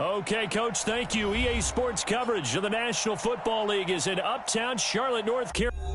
Okay, Coach, thank you. EA Sports coverage of the National Football League is in Uptown Charlotte, North Carolina.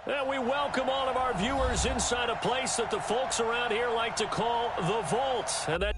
And we welcome all of our viewers inside a place that the folks around here like to call the Vault. And that...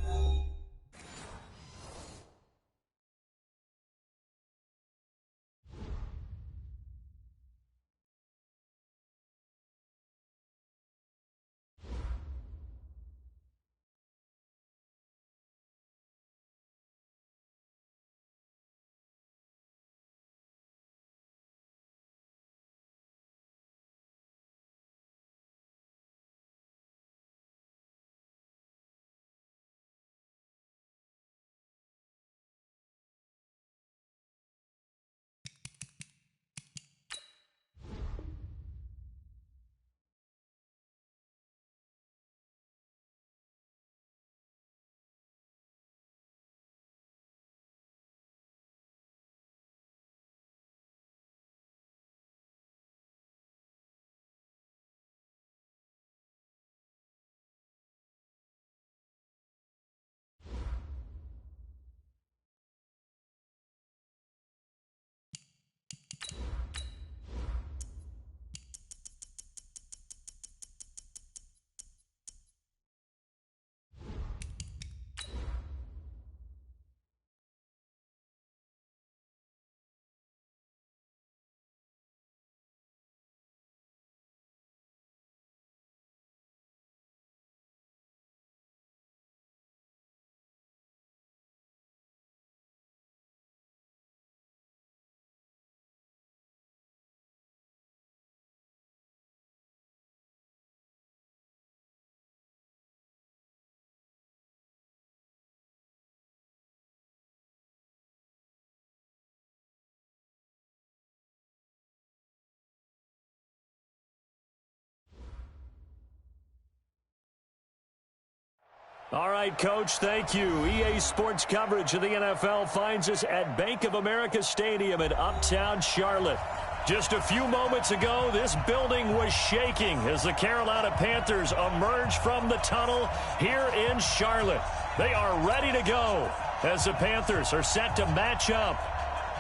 All right, Coach, thank you. EA Sports coverage of the NFL finds us at Bank of America Stadium in Uptown Charlotte. Just a few moments ago, this building was shaking as the Carolina Panthers emerged from the tunnel here in Charlotte. They are ready to go as the Panthers are set to match up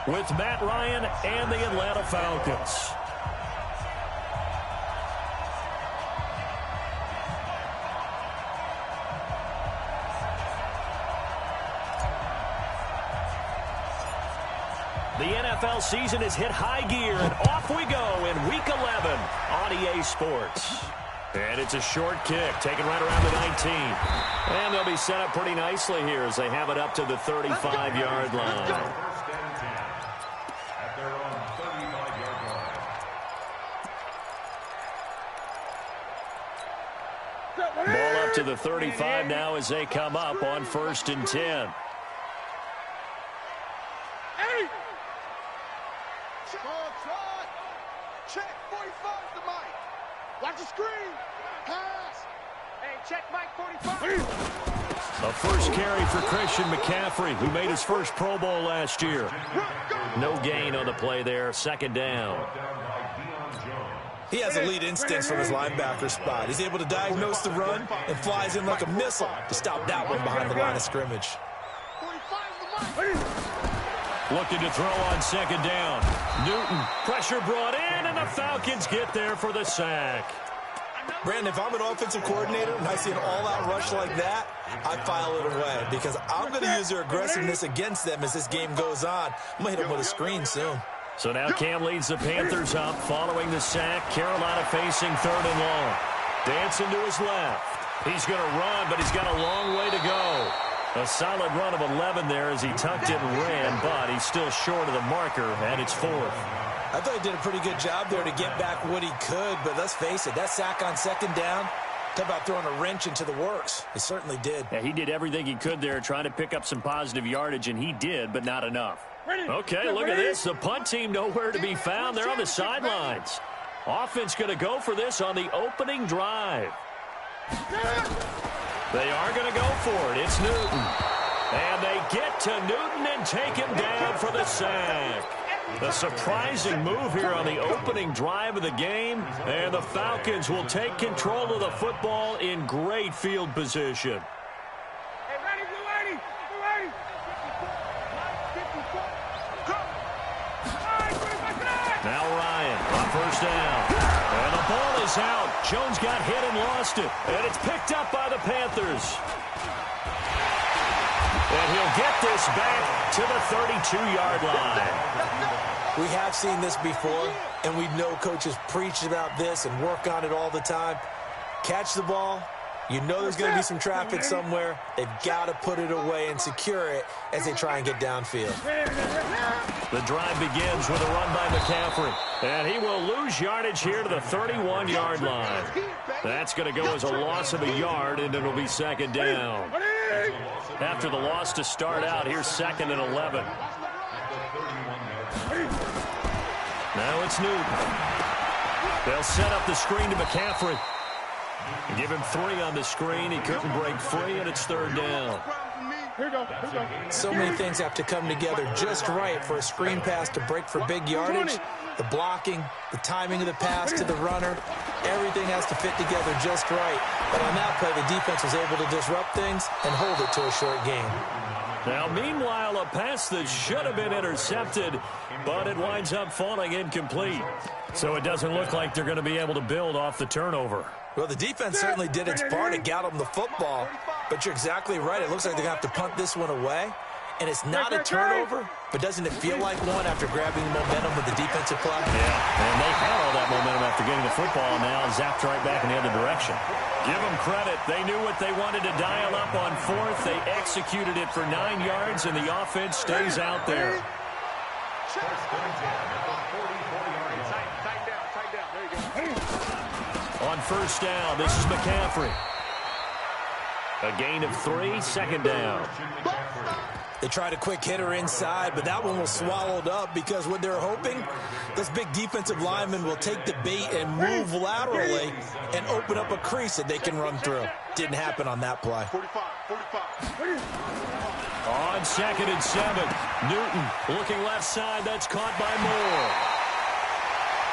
with Matt Ryan and the Atlanta Falcons. The NFL season has hit high gear, and off we go in Week 11 on EA Sports. And it's a short kick, taken right around the 19. And they'll be set up pretty nicely here as they have it up to the 35-yard line. Ball up to the 35 now as they come up on 1st and 10. Check, 45 to Mike. Watch the screen. Pass. Hey, check Mike 45. A first carry for Christian McCaffrey, who made his first Pro Bowl last year. No gain on the play there, 2nd down. He has elite instincts from his linebacker spot. He's able to diagnose the run and flies in like a missile to stop that one behind the line of scrimmage. 45 to Mike. Looking to throw on 2nd down. Newton, pressure brought in, and the Falcons get there for the sack. Brandon, if I'm an offensive coordinator and I see an all-out rush like that, I file it away because I'm going to use their aggressiveness against them as this game goes on. I'm going to hit them with a screen soon. So now Cam leads the Panthers up following the sack. Carolina facing 3rd and long. Dancing to his left. He's going to run, but he's got a long way to go. A solid run of 11 there as he tucked it and ran, but he's still short of the marker, and it's 4th. I thought he did a pretty good job there to get back what he could, but let's face it, that sack on 2nd down, talk about throwing a wrench into the works. It certainly did. Yeah, he did everything he could there trying to pick up some positive yardage, and he did, but not enough. Okay, look at this. The punt team nowhere to be found. They're on the sidelines. Offense going to go for this on the opening drive. They are going to go for it. It's Newton. And they get to Newton and take him down for the sack. A surprising move here on the opening drive of the game. And the Falcons will take control of the football in great field position. Now Ryan, first down. And the ball is out. Jones got hit and lost it. And it's picked up by the Panthers. And he'll get this back to the 32-yard line. We have seen this before, and we know coaches preach about this and work on it all the time. Catch the ball. You know there's going to be some traffic somewhere. They've got to put it away and secure it as they try and get downfield. The drive begins with a run by McCaffrey. And he will lose yardage here to the 31-yard line. That's going to go as a loss of a yard, and it'll be second down. After the loss to start out, here's 2nd and 11. Now it's Newton. They'll set up the screen to McCaffrey. Give him 3 on the screen. He couldn't break free, and it's 3rd down. Here we go. So many things have to come together just right for a screen pass to break for big yardage. The blocking, the timing of the pass to the runner, everything has to fit together just right. But on that play, the defense was able to disrupt things and hold it to a short game. Now, meanwhile, a pass that should have been intercepted, but it winds up falling incomplete. So it doesn't look like they're going to be able to build off the turnover. Well, the defense certainly did its part to get them the football, but you're exactly right. It looks like they're going to have to punt this one away, and it's not a turnover, but doesn't it feel like one after grabbing momentum with the defensive play? Yeah, and they had all that momentum after getting the football, and now zapped right back in the other direction. Give them credit. They knew what they wanted to dial up on 4th. They executed it for 9 yards, and the offense stays out there. On first down, this is McCaffrey. A gain of 3, 2nd down. They tried a quick hitter inside, but that one was swallowed up because what they're hoping, this big defensive lineman will take the bait and move laterally and open up a crease that they can run through. Didn't happen on that play. 45. On 2nd and 7, Newton looking left side. That's caught by Moore.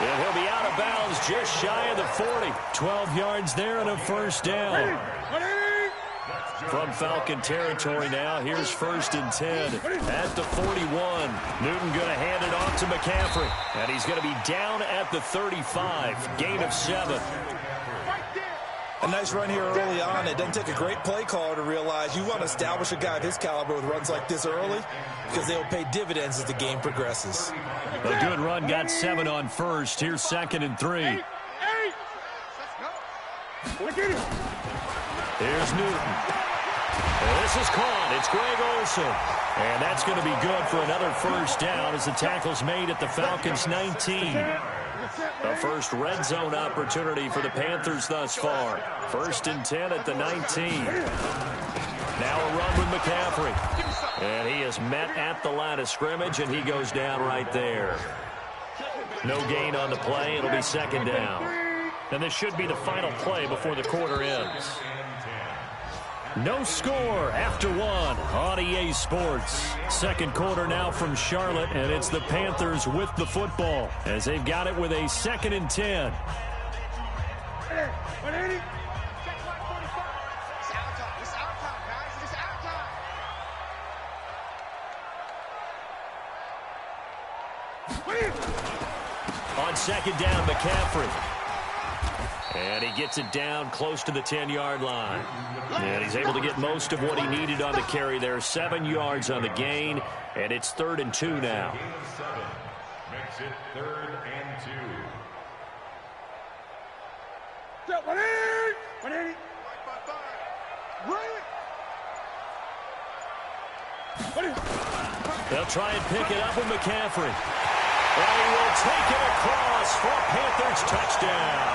And he'll be out of bounds just shy of the 40. 12 yards there and a first down. From Falcon territory now, here's 1st and 10 at the 41. Newton going to hand it off to McCaffrey. And he's going to be down at the 35. Gain of 7. A nice run here early on. It doesn't take a great play caller to realize you want to establish a guy of his caliber with runs like this early because they'll pay dividends as the game progresses. A good run, got 7 on first. Here's 2nd and 3. Here's Newton. And this is caught. It's Greg Olsen. And that's going to be good for another first down as the tackle's made at the Falcons' 19. The first red zone opportunity for the Panthers thus far. 1st and 10 at the 19. Now a run with McCaffrey. And he is met at the line of scrimmage, and he goes down right there. No gain on the play. It'll be 2nd down. And this should be the final play before the quarter ends. No score after 1 on EA Sports. Second quarter now from Charlotte, and it's the Panthers with the football as they've got it with a 2nd and 10. On 2nd down, McCaffrey. And he gets it down close to the 10-yard line. And he's able to get most of what he needed on the carry there. 7 yards on the gain, and it's 3rd and 2 now. Makes it 3rd and 2. They'll try and pick it up with McCaffrey. And he will take it across for a Panthers touchdown.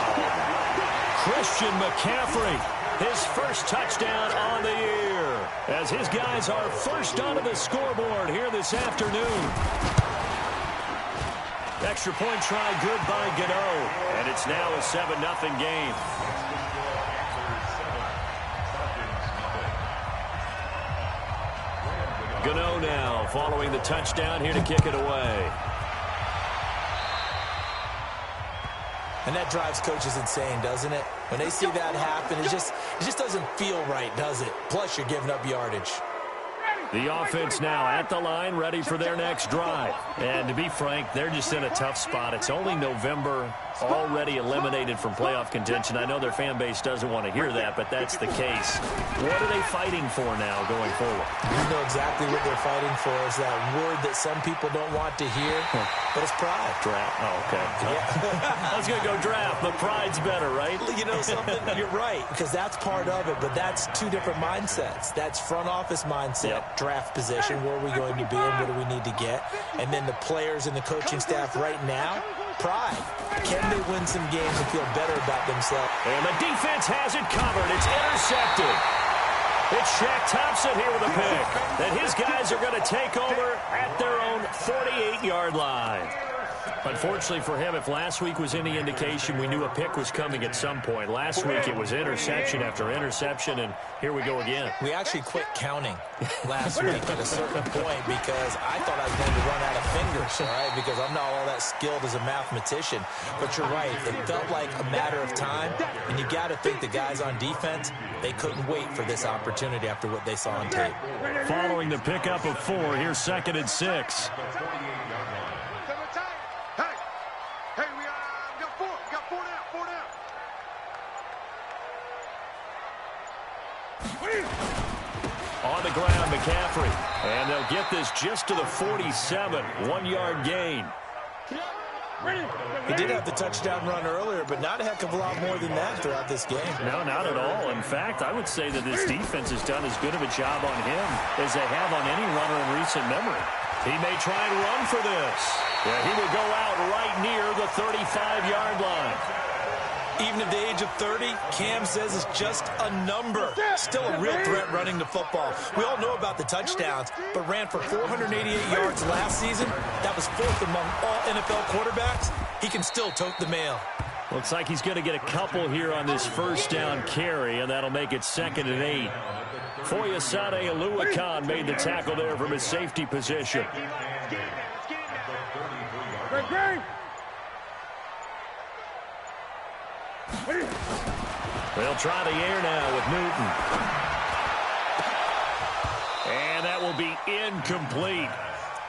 Christian McCaffrey, his first touchdown on the year, as his guys are first onto the scoreboard here this afternoon. Extra point try good by Gano, and it's now a 7-0 game. Gano now following the touchdown here to kick it away. And that drives coaches insane, doesn't it? When they see that happen, it just doesn't feel right, does it? Plus, you're giving up yardage. The offense now at the line, ready for their next drive. And to be frank, they're just in a tough spot. It's only November, already eliminated from playoff contention. I know their fan base doesn't want to hear that, but that's the case. What are they fighting for now going forward? You know exactly what they're fighting for is that word that some people don't want to hear, but it's pride. Draft. Oh, okay. Yeah. I was going to go draft, but pride's better, right? You know something? You're right, because that's part of it, but that's two different mindsets. That's front office mindset, draft position, where are we going to be and what do we need to get? And then the players and the coaching staff right now, pride. Can they win some games and feel better about themselves? And the defense has it covered. It's intercepted. It's Shaq Thompson here with a pick. And his guys are going to take over at their own 48-yard line. Unfortunately for him, if last week was any indication, we knew a pick was coming at some point. Last week it was interception after interception, and here we go again. We actually quit counting last week at a certain point because I thought I was going to run out of fingers, all right, because I'm not all that skilled as a mathematician. But you're right. It felt like a matter of time, and you got to think the guys on defense, they couldn't wait for this opportunity after what they saw on tape. Following the pickup of 4, here's 2nd and 6. On the ground, McCaffrey. And they'll get this just to the 47. 1-yard gain. He did have the touchdown run earlier, but not a heck of a lot more than that throughout this game. No, not at all. In fact, I would say that this defense has done as good of a job on him as they have on any runner in recent memory. He may try and run for this. Yeah, he will go out right near the 35-yard line. Even at the age of 30, Cam says it's just a number. Still a real threat running the football. We all know about the touchdowns, but ran for 488 yards last season. That was 4th among all NFL quarterbacks. He can still tote the mail. Looks like he's going to get a couple here on this first down carry, and that'll make it 2nd and 8. Foyesade Oluwakan made the tackle there from his safety position. They'll try the air now with Newton. And that will be incomplete.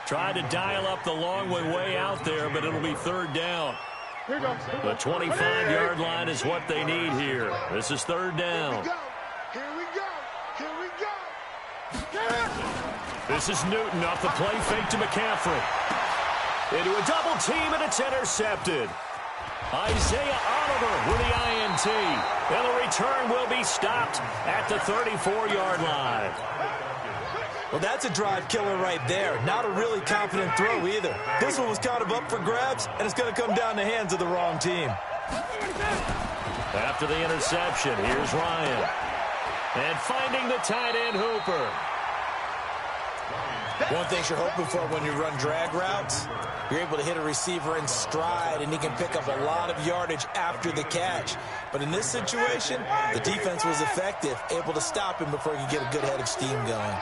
Tried to dial up the long one way out there, but it'll be 3rd down. The 25-yard line is what they need here. This is 3rd down. Here we go. Here we go. This is Newton off the play fake to McCaffrey. Into a double team, and it's intercepted. Isaiah Oliver with the INT. And the return will be stopped at the 34-yard line. Well, that's a drive killer right there. Not a really confident throw either. This one was kind of up for grabs, and it's going to come down the hands of the wrong team. After the interception, here's Ryan. And finding the tight end, Hooper. One thing you're hoping for when you run drag routes, you're able to hit a receiver in stride, and he can pick up a lot of yardage after the catch. But in this situation, the defense was effective, able to stop him before he could get a good head of steam going.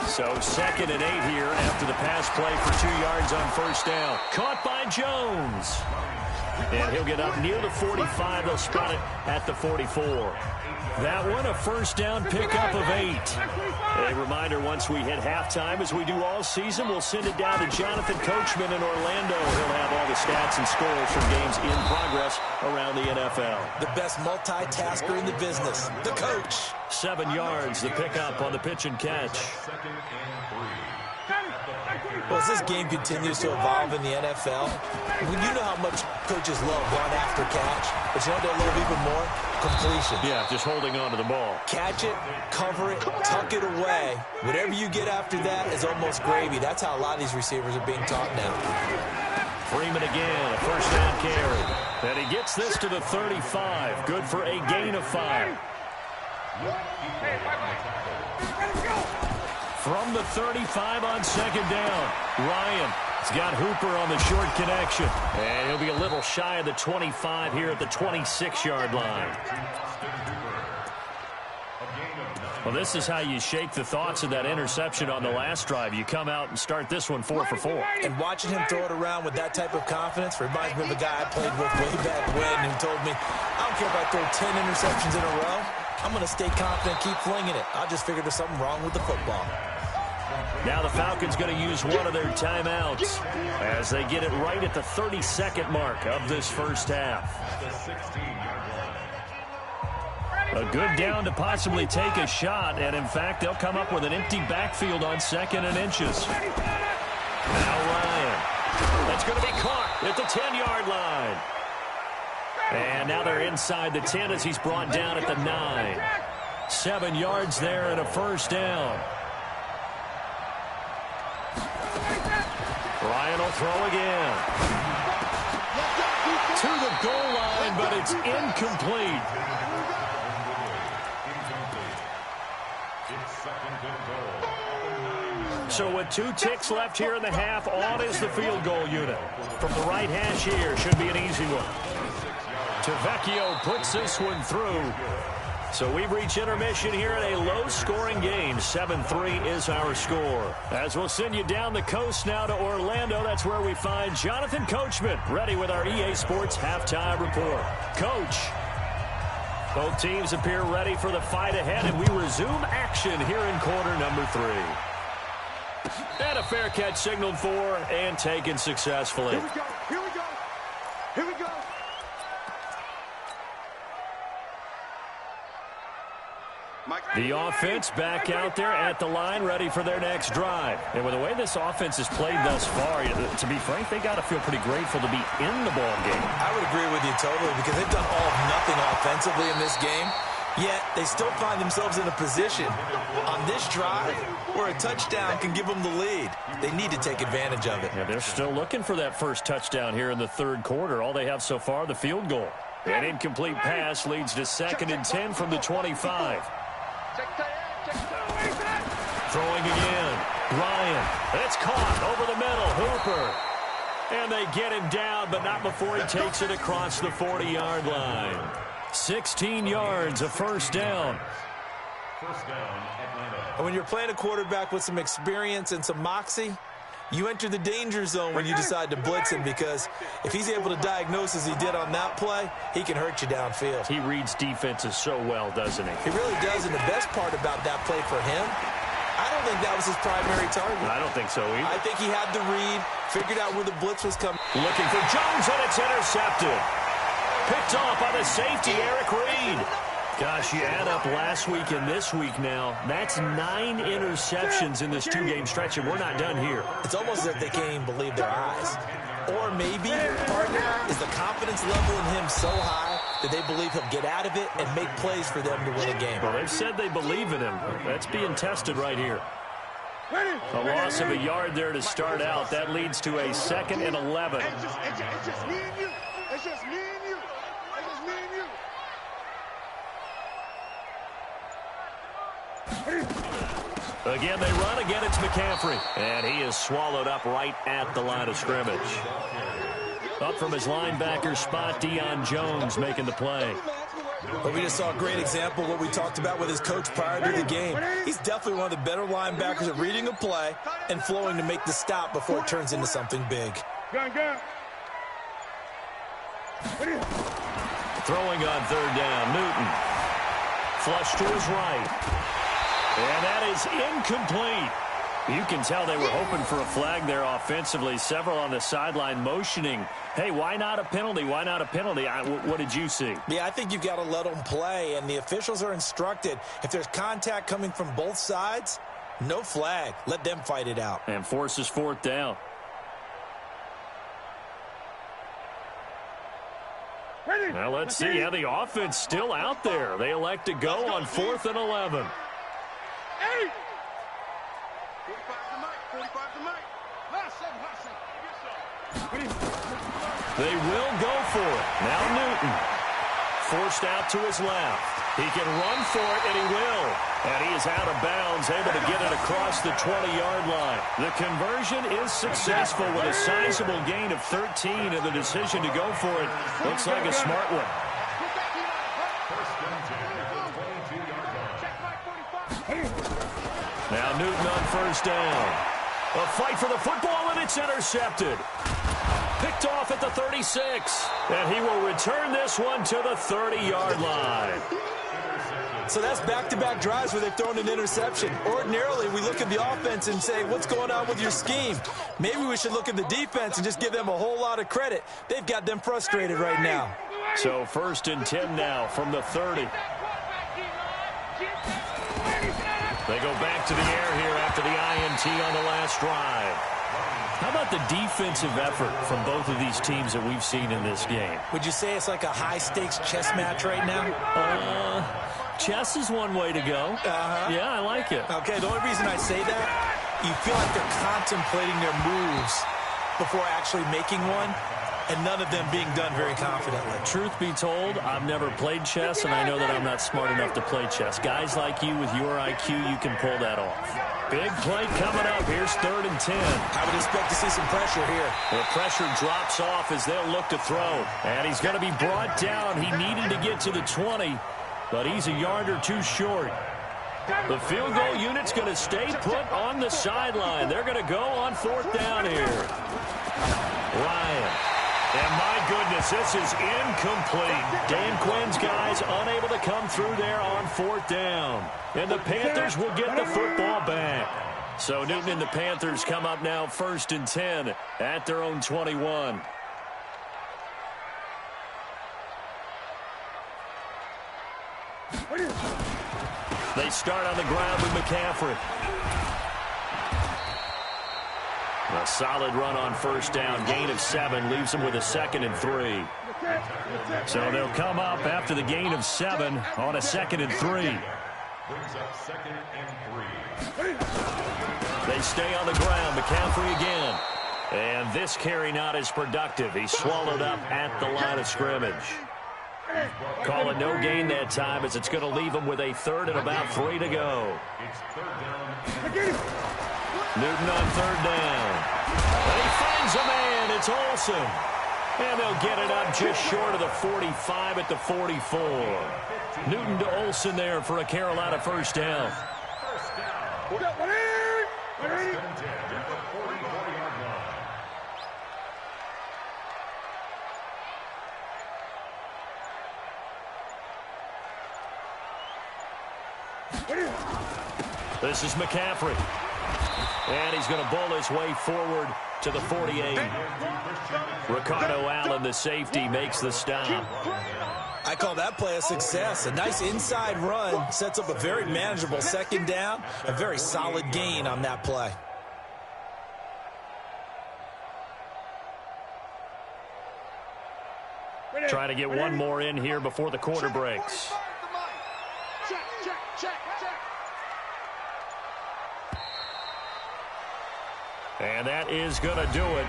So 2nd and 8 here after the pass play for 2 yards on first down. Caught by Jones. And he'll get up near the 45. They'll spot it at the 44. That one, a first down pickup of 8. A reminder, once we hit halftime, as we do all season, we'll send it down to Jonathan Coachman in Orlando. He'll have all the stats and scores from games in progress around the NFL. The best multitasker in the business, the coach. 7 yards, the pickup on the pitch and catch. Well, as this game continues to evolve in the NFL, you know how much coaches love run after catch, but you know what they love even more? Completion. Yeah, just holding on to the ball. Catch it, cover it, tuck it away. Whatever you get after that is almost gravy. That's how a lot of these receivers are being taught now. Freeman again, a first down carry. And he gets this to the 35. Good for a gain of 5. From the 35 on 2nd down, Ryan has got Hooper on the short connection. And he'll be a little shy of the 25 here at the 26-yard line. Well, this is how you shake the thoughts of that interception on the last drive. You come out and start this one 4 for 4. And watching him throw it around with that type of confidence reminds me of a guy I played with way back when who told me, I don't care if I throw 10 interceptions in a row. I'm going to stay confident, keep flinging it. I just figured there's something wrong with the football. Now the Falcons going to use one of their timeouts as they get it right at the 32nd mark of this first half. A good down to possibly take a shot, and in fact, they'll come up with an empty backfield on 2nd and inches. Now Ryan. That's going to be caught at the 10-yard line. And now they're inside the 10 as he's brought down at the 9. 7 yards there and a first down. Ryan will throw again. To the goal line, but it's incomplete. So with 2 ticks left here in the half, on is the field goal unit. From the right hash here, should be an easy one. Tavecchio puts this one through. So we've reached intermission here in a low-scoring game. 7-3 is our score. As we'll send you down the coast now to Orlando, that's where we find Jonathan Coachman, ready with our EA Sports halftime report. Coach. Both teams appear ready for the fight ahead, and we resume action here in quarter number 3. And a fair catch signaled for and taken successfully. Here we go. Here we go. Here we go. The offense back out there at the line, ready for their next drive. And with the way this offense has played thus far, to be frank, they got to feel pretty grateful to be in the ball game. I would agree with you totally, because they've done all of nothing offensively in this game. Yet they still find themselves in a position on this drive where a touchdown can give them the lead. They need to take advantage of it. Yeah, they're still looking for that first touchdown here in the third quarter. All they have so far, the field goal. An incomplete pass leads to 2nd and 10 from the 25. Throwing again. Ryan. It's caught over the middle. Hooper. And they get him down, but not before he takes it across the 40-yard line. 16 yards, a first down. And when you're playing a quarterback with some experience and some moxie, you enter the danger zone when you decide to blitz him, because if he's able to diagnose as he did on that play, he can hurt you downfield. He reads defenses so well, doesn't he? He really does, and the best part about that play for him, I don't think that was his primary target. I don't think so either. I think he had the read, figured out where the blitz was coming. Looking for Jones, and it's intercepted. Picked off by the safety, Eric Reed. Gosh, you add up last week and this week now, that's 9 interceptions in this 2-game stretch, and we're not done here. It's almost as if they can't even believe their eyes. Or maybe, partner, is the confidence level in him so high that they believe he'll get out of it and make plays for them to win a game. Well, they've said they believe in him. That's being tested right here. A loss of a yard there to start out. That leads to a 2nd and 11. It's just me and you. It's just me and you. It's just me and you. Again, they run. Again, it's McCaffrey. And he is swallowed up right at the line of scrimmage. Up from his linebacker spot, Deion Jones making the play. But we just saw a great example of what we talked about with his coach prior to the game. He's definitely one of the better linebackers at reading a play and flowing to make the stop before it turns into something big. Gun. Throwing on 3rd down, Newton. Flush to his right. And that is incomplete. You can tell they were hoping for a flag there offensively. Several on the sideline motioning, hey, why not a penalty? Why not a penalty? What did you see? Yeah, I think you've got to let them play, and the officials are instructed. If there's contact coming from both sides, no flag. Let them fight it out. And forces 4th down. Now let's see how the offense still out there. They elect to go on 4th and 11. 45 to Mike. Last seven. They will go for it. Now Newton. Forced out to his left. He can run for it, and he will. And he is out of bounds, able to get it across the 20-yard line. The conversion is successful with a sizable gain of 13, and the decision to go for it looks like a smart one. Now Newton on 1st down. A fight for the football, and it's intercepted. Picked off at the 36. And he will return this one to the 30-yard line. So that's back-to-back drives where they've thrown an interception. Ordinarily, we look at the offense and say, what's going on with your scheme? Maybe we should look at the defense and just give them a whole lot of credit. They've got them frustrated right now. So 1st and 10 now from the 30. They go back to the air here after the INT on the last drive. How about the defensive effort from both of these teams that we've seen in this game? Would you say it's like a high-stakes chess match right now? Chess is one way to go. Yeah, I like it. Okay, the only reason I say that, you feel like they're contemplating their moves before actually making one, and none of them being done very confidently. Truth be told, I've never played chess, and I know that I'm not smart enough to play chess. Guys like you with your IQ, you can pull that off. Big play coming up. Here's 3rd and 10. I would expect to see some pressure here. The pressure drops off as they'll look to throw. And he's going to be brought down. He needed to get to the 20, but he's a yard or two short. The field goal unit's going to stay put on the sideline. They're going to go on 4th down here. Ryan. And my goodness, this is incomplete. Dan Quinn's guys unable to come through there on 4th down. And the Panthers will get the football back. So Newton and the Panthers come up now 1st and 10 at their own 21. They start on the ground with McCaffrey. A solid run on 1st down. Gain of 7 leaves them with a 2nd and 3. So they'll come up after the gain of 7 on a 2nd and 3. Brings up 2nd and 3. They stay on the ground. McCaffrey again. And this carry not as productive. He's swallowed up at the line of scrimmage. Call it no gain that time as it's going to leave him with a 3rd and about 3 to go. It's 3rd down. Newton on 3rd down. And he finds a man. It's Olsen. And they'll get it up just short of the 45 at the 44. Newton to Olsen there for a Carolina 1st down. First down. 1st and 10 at the 44-yard line. This is McCaffrey. And he's going to bowl his way forward to the 48. Ricardo Allen, the safety, makes the stop. I call that play a success. A nice inside run sets up a very manageable 2nd down. A very solid gain on that play. Trying to get one more in here before the quarter breaks. Check, check, check, check. And that is going to do it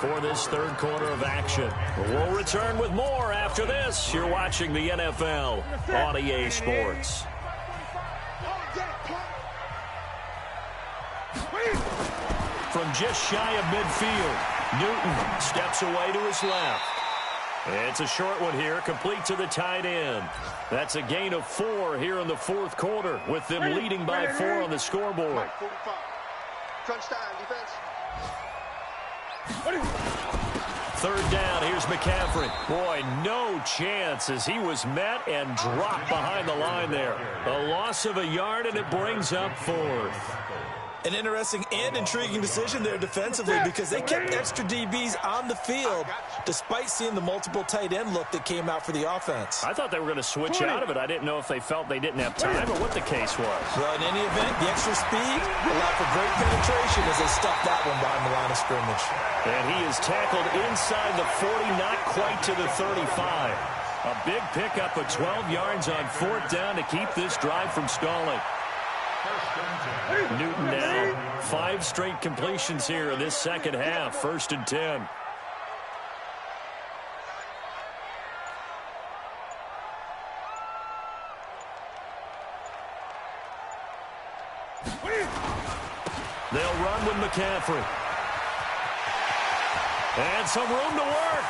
for this 3rd quarter of action. We'll return with more after this. You're watching the NFL on EA Sports. From just shy of midfield, Newton steps away to his left. It's a short one here, complete to the tight end. That's a gain of 4 here in the 4th quarter, with them leading by 4 on the scoreboard. Crunch time, defense. 3rd down, here's McCaffrey. Boy, no chance as he was met and dropped behind the line there. A loss of a yard, and it brings up 4th. An interesting and intriguing decision there defensively because they kept extra DBs on the field despite seeing the multiple tight end look that came out for the offense. I thought they were going to switch out of it. I didn't know if they felt they didn't have time or what the case was. Well, in any event, the extra speed allowed for great penetration as they stuffed that one behind the line of scrimmage. And he is tackled inside the 40, not quite to the 35. A big pickup of 12 yards on 4th down to keep this drive from stalling. Newton now 5 straight completions here in this 2nd half. 1st and 10. They'll run with McCaffrey. And some room to work.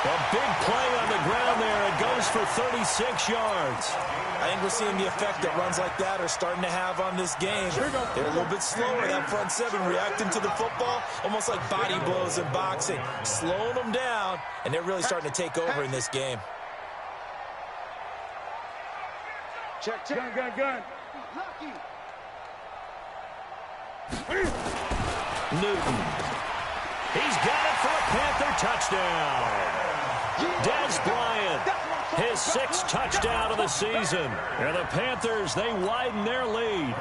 A big play on the ground there. It goes for 36 yards. I think we're seeing the effect that runs like that are starting to have on this game. They're a little bit slower, that front 7, reacting to the football, almost like body blows in boxing, slowing them down, and they're really starting to take over in this game. Check. Gun. Lucky. Newton. He's got it for a Panther touchdown. Des Bryant, his 6th touchdown of the season. And the Panthers, they widen their lead.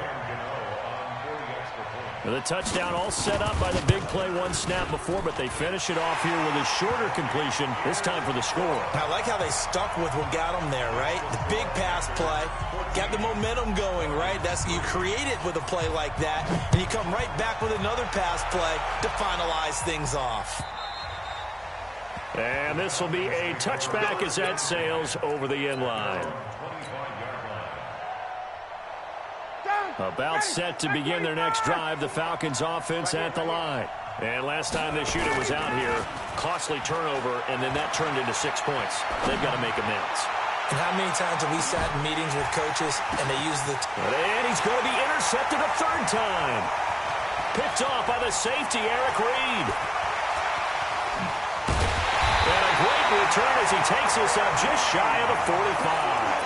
The touchdown all set up by the big play one snap before, but they finish it off here with a shorter completion, this time for the score. I like how they stuck with what got them there, right? The big pass play, got the momentum going, right? You create it with a play like that, and you come right back with another pass play to finalize things off. And this will be a touchback as that sails over the end line. About set to begin their next drive, the Falcons offense at the line. And last time they shoot it was out here. Costly turnover, and then that turned into 6 points. They've got to make amends. And how many times have we sat in meetings with coaches and they use the... And he's going to be intercepted a 3rd time. Picked off by the safety, Eric Reed. And a great return as he takes us up just shy of the 45.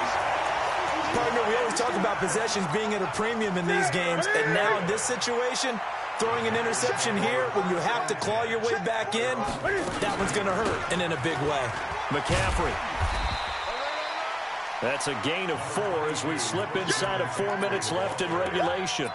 Partner, we always talk about possessions being at a premium in these games, and now in this situation, throwing an interception here when you have to claw your way back in, that one's going to hurt, and in a big way. McCaffrey. That's a gain of 4 as we slip inside of 4 minutes left in regulation.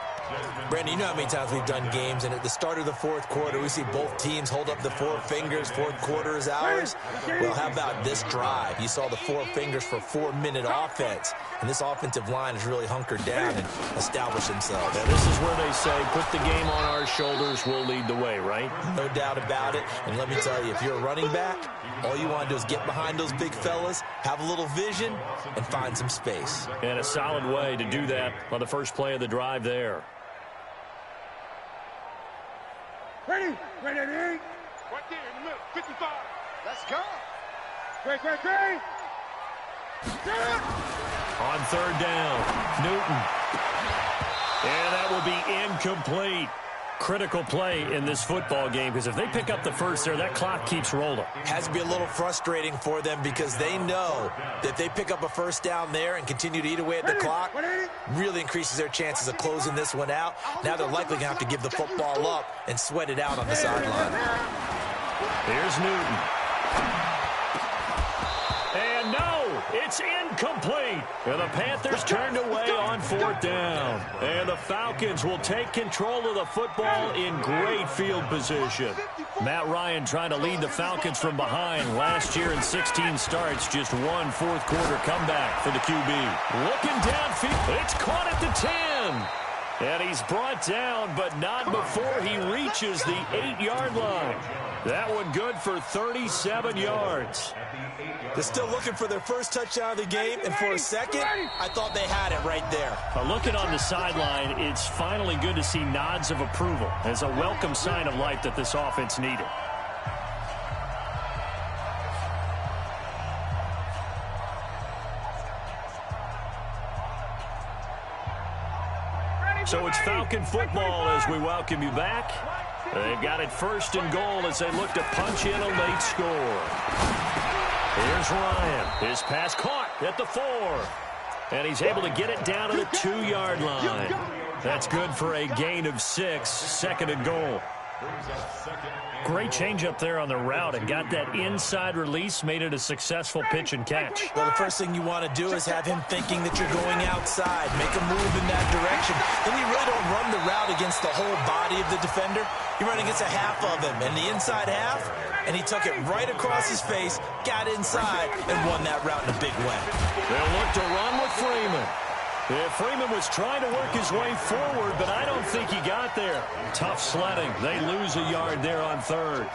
Brandon, you know how many times we've done games, and at the start of the 4th quarter, we see both teams hold up the 4 fingers, 4th quarter is ours. Well, how about this drive? You saw the 4 fingers for 4-minute offense, and this offensive line has really hunkered down and established themselves. Now, this is where they say, put the game on our shoulders, we'll lead the way, right? No doubt about it, and let me tell you, if you're a running back, all you want to do is get behind those big fellas, have a little vision, and find some space. And a solid way to do that on the first play of the drive there. Ready. Right there in the middle. 55. Let's go. Great. On 3rd down, Newton. And that will be incomplete. Critical play in this football game, because if they pick up the first there, that clock keeps rolling. Has to be a little frustrating for them because they know that if they pick up a 1st down there and continue to eat away at the clock, really increases their chances of closing this one out. Now they're likely going to have to give the football up and sweat it out on the sideline. Here's Newton. And no, it's incomplete. And the Panthers turned away on 4th down. And the Falcons will take control of the football in great field position. Matt Ryan trying to lead the Falcons from behind. Last year in 16 starts, just 1 4th quarter comeback for the QB. Looking downfield, it's caught at the 10. And he's brought down, but not before he reaches the 8-yard line. That one good for 37 yards. They're still looking for their first touchdown of the game, and for a second, I thought they had it right there. Looking on the sideline, it's finally good to see nods of approval as a welcome sign of life that this offense needed. So it's Falcon football as we welcome you back. They've got it 1st and goal as they look to punch in a late score. Here's Ryan. His pass caught at the 4. And he's able to get it down to the 2-yard line. That's good for a gain of 6, 2nd and goal. Great change up there on the route and got that inside release, made it a successful pitch and catch. Well, the first thing you want to do is have him thinking that you're going outside, make a move in that direction. Then you really don't run the route against the whole body of the defender. You run against a half of him, and the inside half, and he took it right across his face, got inside, and won that route in a big way. They'll look to run with Freeman. Yeah, Freeman was trying to work his way forward, but I don't think he got there. Tough sledding. They lose a yard there on 3rd.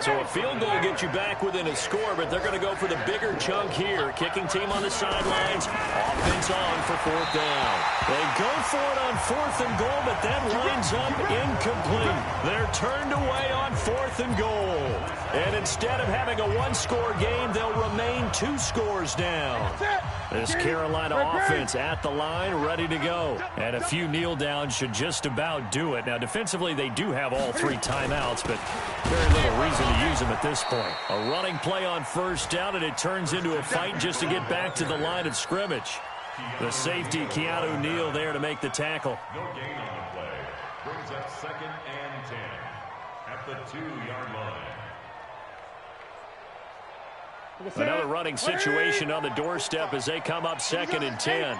So a field goal gets you back within a score, but they're going to go for the bigger chunk here. Kicking team on the sidelines. Offense on for 4th down. They go for it on 4th and goal, but that lines up incomplete. They're turned away on 4th and goal. And instead of having a 1-score game, they'll remain 2 scores down. This Carolina offense at the line, ready to go. And a few kneel downs should just about do it. Now, defensively, they do have all 3 timeouts, but very little reason to use them at this point. A running play on 1st down, and it turns into a fight just to get back to the line of scrimmage. The safety, Keanu Neal, there to make the tackle. No gain on the play. Brings up 2nd and 10 at the 2-yard line. Another running situation on the doorstep as they come up 2nd and 10.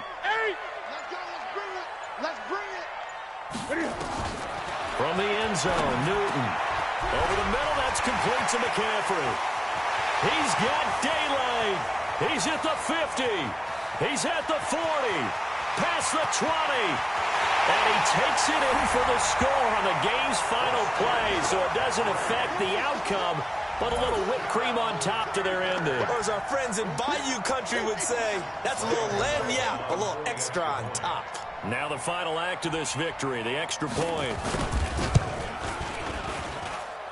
Let's bring it. From the end zone, Newton. Over the middle, that's complete to McCaffrey. He's got daylight. He's at the 50. He's at the 40. Past the 20. And he takes it in for the score on the game's final play, so it doesn't affect the outcome, but a little whipped cream on top to their ending. Or as our friends in Bayou Country would say, that's a little lagniappe, a little extra on top. Now the final act of this victory, the extra point.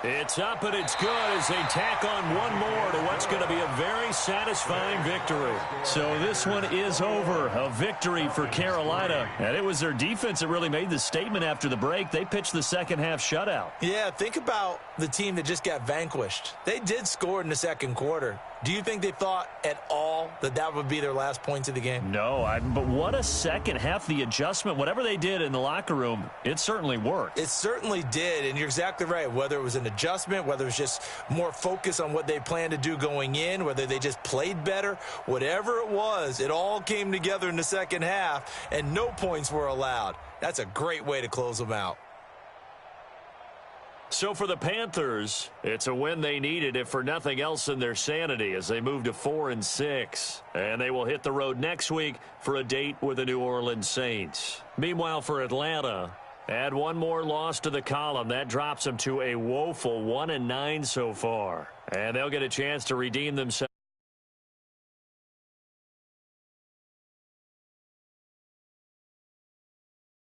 It's up and it's good as they tack on one more to what's going to be a very satisfying victory. So this one is over. A victory for Carolina. And it was their defense that really made the statement after the break. They pitched the second half shutout. Yeah, think about the team that just got vanquished. They did score in the second quarter. Do you think they thought at all that that would be their last points of the game? No, but what a second half. The adjustment, whatever they did in the locker room, it certainly worked. It certainly did, and you're exactly right. Whether it was an adjustment, whether it was just more focus on what they planned to do going in, whether they just played better, whatever it was, it all came together in the second half, and no points were allowed. That's a great way to close them out. So for the Panthers, it's a win they needed, if for nothing else than their sanity, as they move to 4-6. And they will hit the road next week for a date with the New Orleans Saints. Meanwhile, for Atlanta, add one more loss to the column. That drops them to a woeful 1-9 so far. And they'll get a chance to redeem themselves.